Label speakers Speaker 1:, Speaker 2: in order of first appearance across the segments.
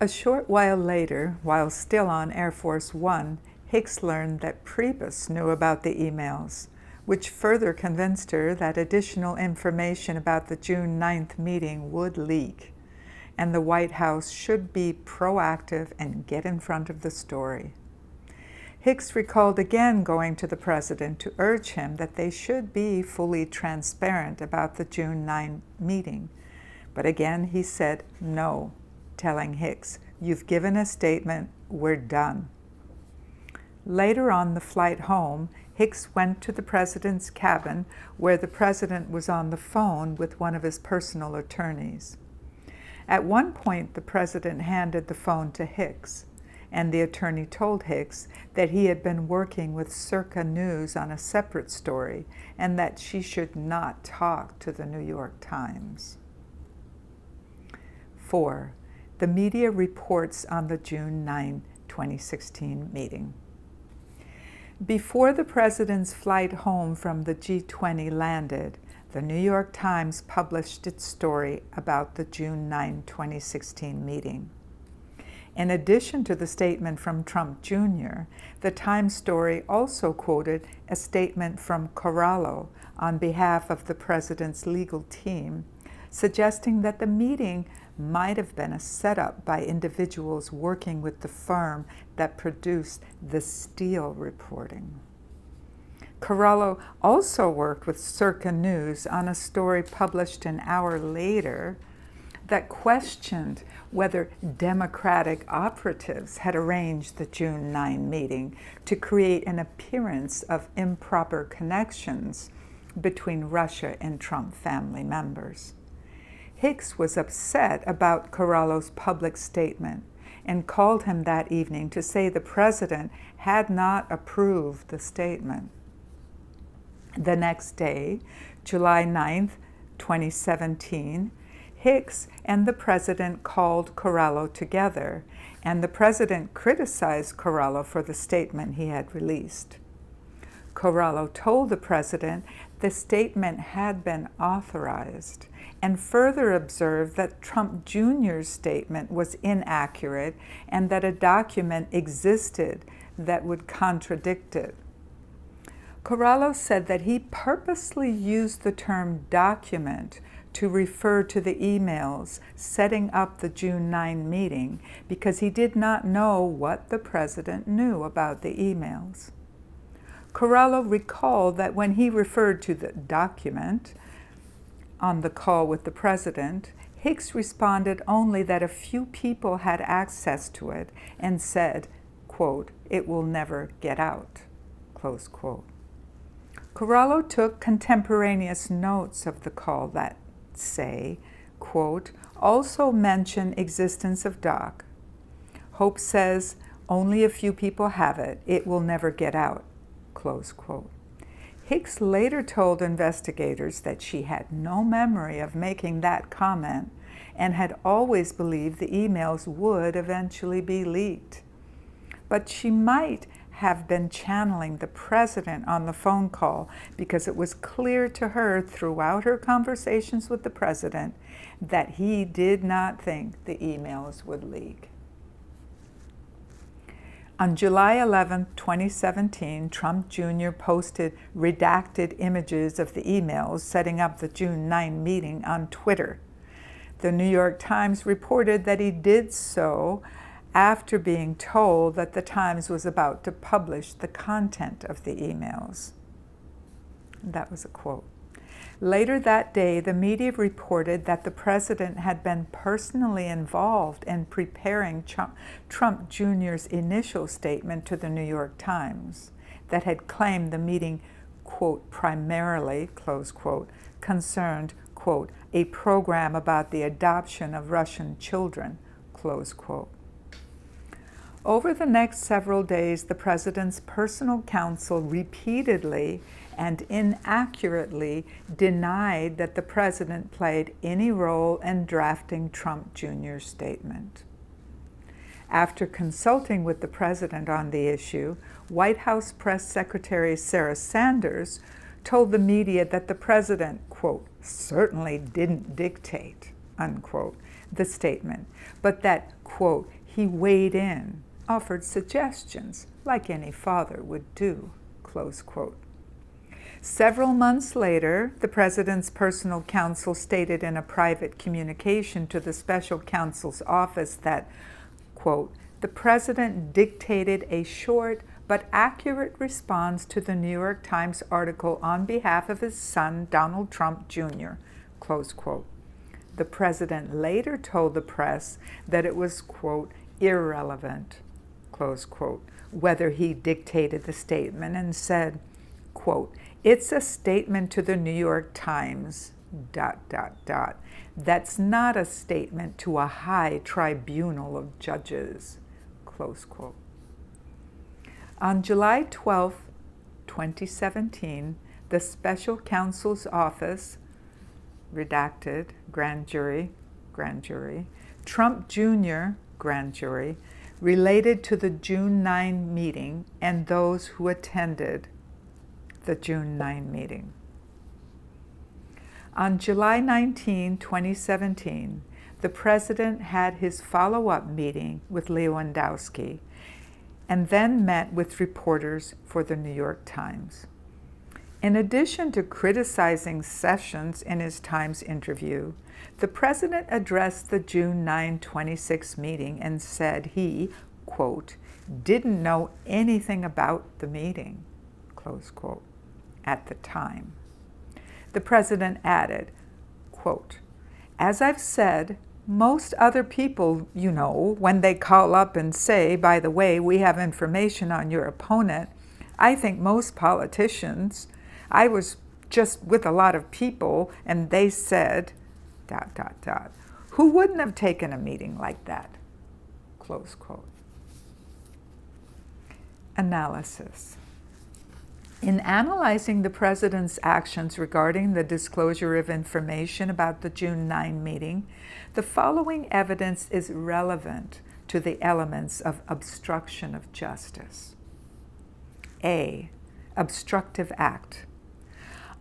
Speaker 1: A short while later, while still on Air Force One, Hicks learned that Priebus knew about the emails, which further convinced her that additional information about the June 9th meeting would leak, and the White House should be proactive and get in front of the story. Hicks recalled again going to the president to urge him that they should be fully transparent about the June 9 meeting, but again he said no, telling Hicks, "You've given a statement, we're done." Later on the flight home, Hicks went to the president's cabin where the president was on the phone with one of his personal attorneys. At one point, the president handed the phone to Hicks, and the attorney told Hicks that he had been working with Circa News on a separate story and that she should not talk to the New York Times. 4. The media reports on the June 9, 2016 meeting. Before the president's flight home from the G20 landed, the New York Times published its story about the June 9, 2016 meeting. In addition to the statement from Trump Jr., the Times story also quoted a statement from Corallo on behalf of the president's legal team, suggesting that the meeting might have been a setup by individuals working with the firm that produced the Steele reporting. Corallo also worked with Circa News on a story published an hour later that questioned whether Democratic operatives had arranged the June 9 meeting to create an appearance of improper connections between Russia and Trump family members. Hicks was upset about Corallo's public statement and called him that evening to say the president had not approved the statement. The next day, July 9, 2017, Hicks and the president called Corallo together, and the president criticized Corallo for the statement he had released. Corallo told the president the statement had been authorized and further observed that Trump Jr.'s statement was inaccurate and that a document existed that would contradict it. Corallo said that he purposely used the term document to refer to the emails setting up the June 9 meeting because he did not know what the president knew about the emails. Corallo recalled that when he referred to the document on the call with the president, Hicks responded only that a few people had access to it and said, quote, "It will never get out," close quote. Corallo took contemporaneous notes of the call that say, quote, "Also mention existence of doc. Hope says only a few people have it. It will never get out," close quote. Hicks later told investigators that she had no memory of making that comment and had always believed the emails would eventually be leaked. But she might have been channeling the president on the phone call because it was clear to her throughout her conversations with the president that he did not think the emails would leak. On July 11, 2017, Trump Jr. posted redacted images of the emails setting up the June 9 meeting on Twitter. The New York Times reported that he did so after being told that the Times was about to publish the content of the emails. That was a quote. Later that day, the media reported that the president had been personally involved in preparing Trump Jr.'s initial statement to the New York Times that had claimed the meeting, quote, primarily, close quote, concerned, quote, a program about the adoption of Russian children, close quote. Over the next several days, the president's personal counsel repeatedly and inaccurately denied that the president played any role in drafting Trump Jr.'s statement. After consulting with the president on the issue, White House Press Secretary Sarah Sanders told the media that the president, quote, certainly didn't dictate, unquote, the statement, but that, quote, he weighed in, offered suggestions, like any father would do, close quote. Several months later, the president's personal counsel stated in a private communication to the special counsel's office that, quote, the president dictated a short but accurate response to the New York Times article on behalf of his son, Donald Trump Jr., close quote. The president later told the press that it was, quote, irrelevant, close quote, whether he dictated the statement, and said, quote, it's a statement to the New York Times, ... That's not a statement to a high tribunal of judges, close quote. On July 12, 2017, the special counsel's office, redacted, grand jury, Trump Jr., grand jury, related to the June 9 meeting and those who attended the June 9 meeting. On July 19, 2017, the president had his follow-up meeting with Lewandowski and then met with reporters for the New York Times. In addition to criticizing Sessions in his Times interview, the president addressed the June 9, 2016 meeting and said he, quote, didn't know anything about the meeting, close quote, at the time. The president added, quote, as I've said, most other people, you know, when they call up and say, by the way, we have information on your opponent, I think most politicians, I was just with a lot of people and they said, ... Who wouldn't have taken a meeting like that? Close quote. Analysis. In analyzing the president's actions regarding the disclosure of information about the June 9 meeting, the following evidence is relevant to the elements of obstruction of justice. A. Obstructive act.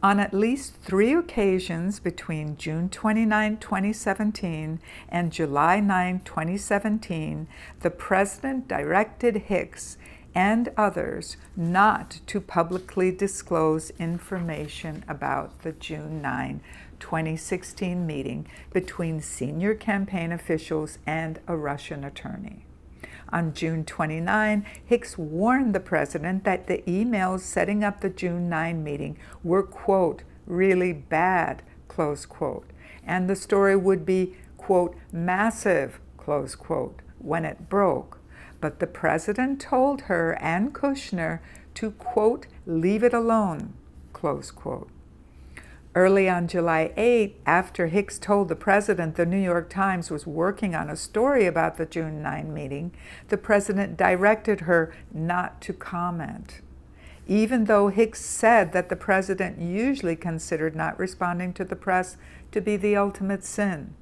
Speaker 1: On at least 3 occasions between June 29, 2017 and July 9, 2017, the president directed Hicks and others not to publicly disclose information about the June 9, 2016 meeting between senior campaign officials and a Russian attorney. On June 29, Hicks warned the president that the emails setting up the June 9 meeting were, quote, really bad, close quote, and the story would be, quote, massive, close quote, when it broke. But the president told her and Kushner to, quote, leave it alone, close quote. Early on July 8, after Hicks told the president the New York Times was working on a story about the June 9 meeting, the president directed her not to comment, even though Hicks said that the president usually considered not responding to the press to be the ultimate sin.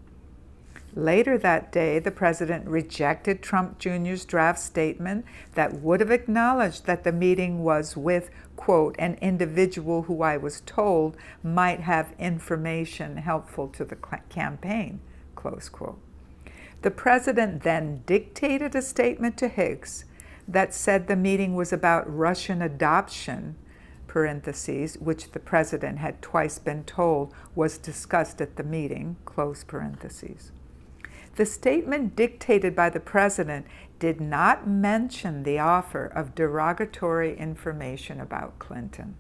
Speaker 1: Later that day, the president rejected Trump Jr.'s draft statement that would have acknowledged that the meeting was with, quote, an individual who I was told might have information helpful to the campaign, close quote. The president then dictated a statement to Hicks that said the meeting was about Russian adoption, parentheses, which the president had twice been told was discussed at the meeting, close parentheses. The statement dictated by the president did not mention the offer of derogatory information about Clinton.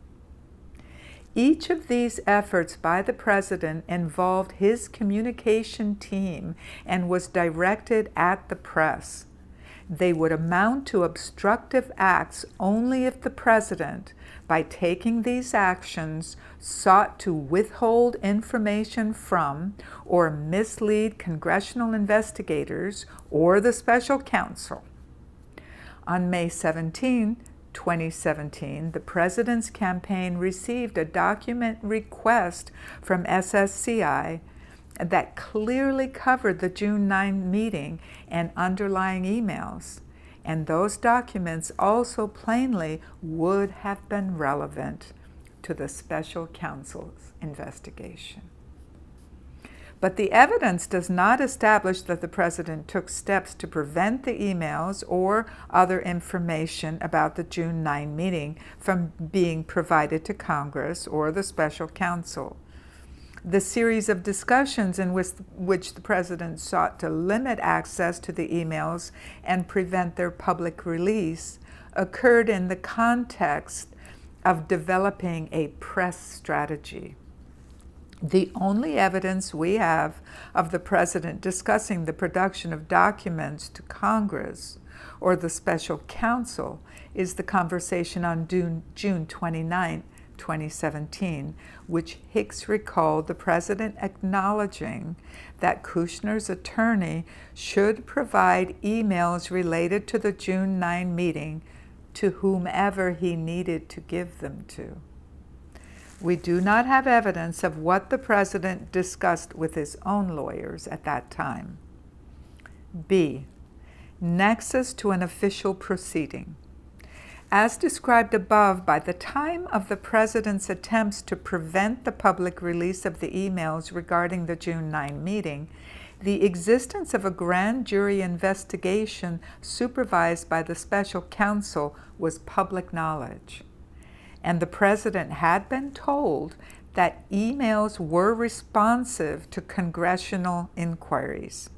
Speaker 1: Each of these efforts by the president involved his communication team and was directed at the press. They would amount to obstructive acts only if the president, by taking these actions, sought to withhold information from or mislead congressional investigators or the special counsel. On May 17, 2017, the president's campaign received a document request from SSCI that clearly covered the June 9 meeting and underlying emails, and those documents also plainly would have been relevant to the special counsel's investigation. But the evidence does not establish that the president took steps to prevent the emails or other information about the June 9 meeting from being provided to Congress or the special counsel. The series of discussions in which the president sought to limit access to the emails and prevent their public release occurred in the context of developing a press strategy. The only evidence we have of the president discussing the production of documents to Congress or the special counsel is the conversation on June 29, 2017, which Hicks recalled the president acknowledging that Kushner's attorney should provide emails related to the June 9 meeting to whomever he needed to give them to. We do not have evidence of what the president discussed with his own lawyers at that time. B. Nexus to an official proceeding. As described above, by the time of the president's attempts to prevent the public release of the emails regarding the June 9 meeting, the existence of a grand jury investigation supervised by the special counsel was public knowledge. And the president had been told that emails were responsive to congressional inquiries.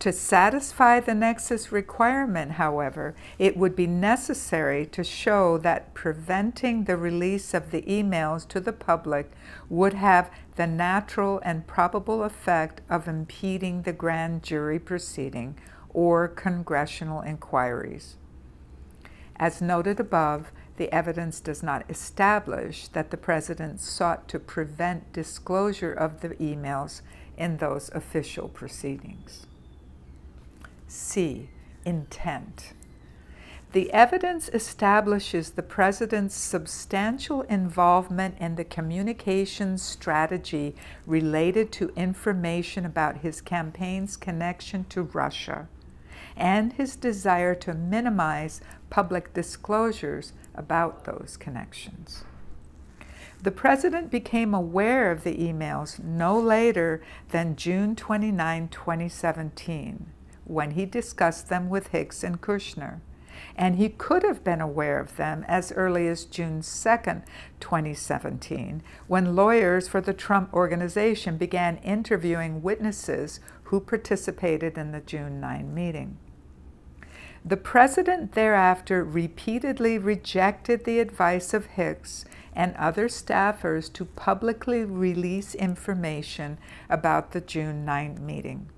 Speaker 1: To satisfy the nexus requirement, however, it would be necessary to show that preventing the release of the emails to the public would have the natural and probable effect of impeding the grand jury proceeding or congressional inquiries. As noted above, the evidence does not establish that the president sought to prevent disclosure of the emails in those official proceedings. C. Intent. The evidence establishes the president's substantial involvement in the communications strategy related to information about his campaign's connection to Russia and his desire to minimize public disclosures about those connections. The president became aware of the emails no later than June 29, 2017, when he discussed them with Hicks and Kushner, and he could have been aware of them as early as June 2, 2017, when lawyers for the Trump Organization began interviewing witnesses who participated in the June 9 meeting. The president thereafter repeatedly rejected the advice of Hicks and other staffers to publicly release information about the June 9 meeting.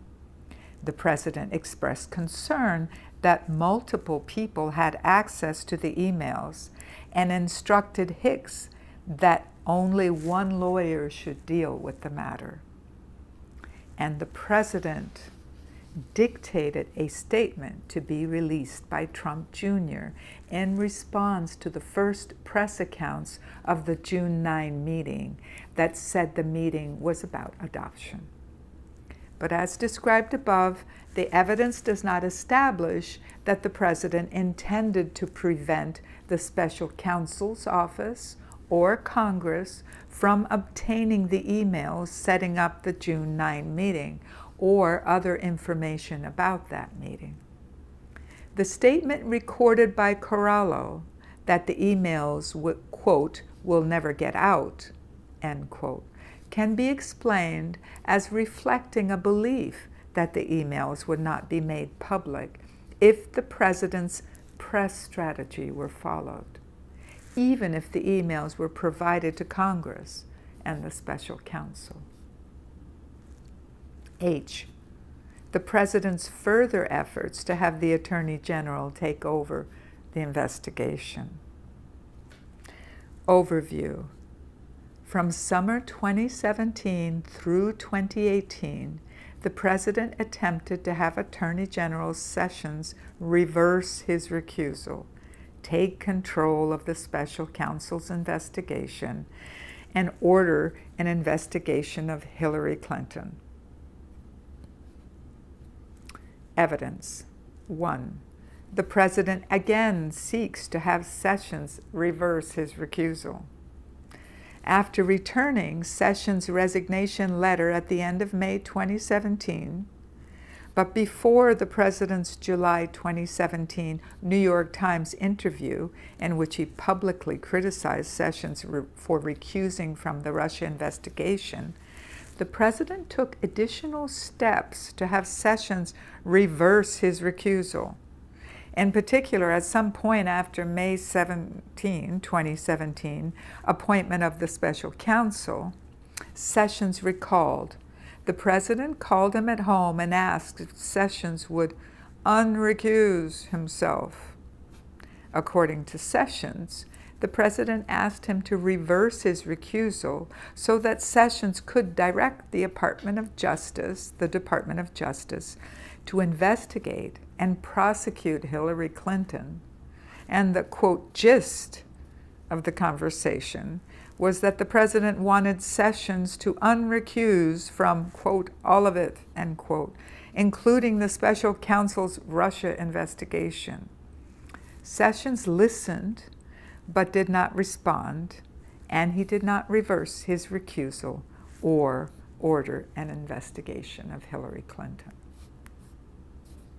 Speaker 1: The president expressed concern that multiple people had access to the emails and instructed Hicks that only one lawyer should deal with the matter. And the president dictated a statement to be released by Trump Jr. in response to the first press accounts of the June 9 meeting that said the meeting was about adoption. But as described above, the evidence does not establish that the president intended to prevent the special counsel's office or Congress from obtaining the emails setting up the June 9 meeting or other information about that meeting. The statement recorded by Corallo that the emails, quote, will never get out, end quote, can be explained as reflecting a belief that the emails would not be made public if the president's press strategy were followed, even if the emails were provided to Congress and the special counsel. H. The president's further efforts to have the Attorney General take over the investigation. Overview. From summer 2017 through 2018, the president attempted to have Attorney General Sessions reverse his recusal, take control of the special counsel's investigation, and order an investigation of Hillary Clinton. Evidence. 1. The president again seeks to have Sessions reverse his recusal. After returning Sessions' resignation letter at the end of May 2017, but before the president's July 2017 New York Times interview, in which he publicly criticized Sessions for recusing from the Russia investigation, the president took additional steps to have Sessions reverse his recusal. In particular, at some point after May 17, 2017, appointment of the special counsel, Sessions recalled. The president called him at home and asked if Sessions would unrecuse himself. According to Sessions, the president asked him to reverse his recusal so that Sessions could direct the Department of Justice, to investigate and prosecute Hillary Clinton. And the, quote, gist of the conversation was that the president wanted Sessions to unrecuse from, quote, all of it, end quote, including the special counsel's Russia investigation. Sessions listened, but did not respond, and he did not reverse his recusal or order an investigation of Hillary Clinton.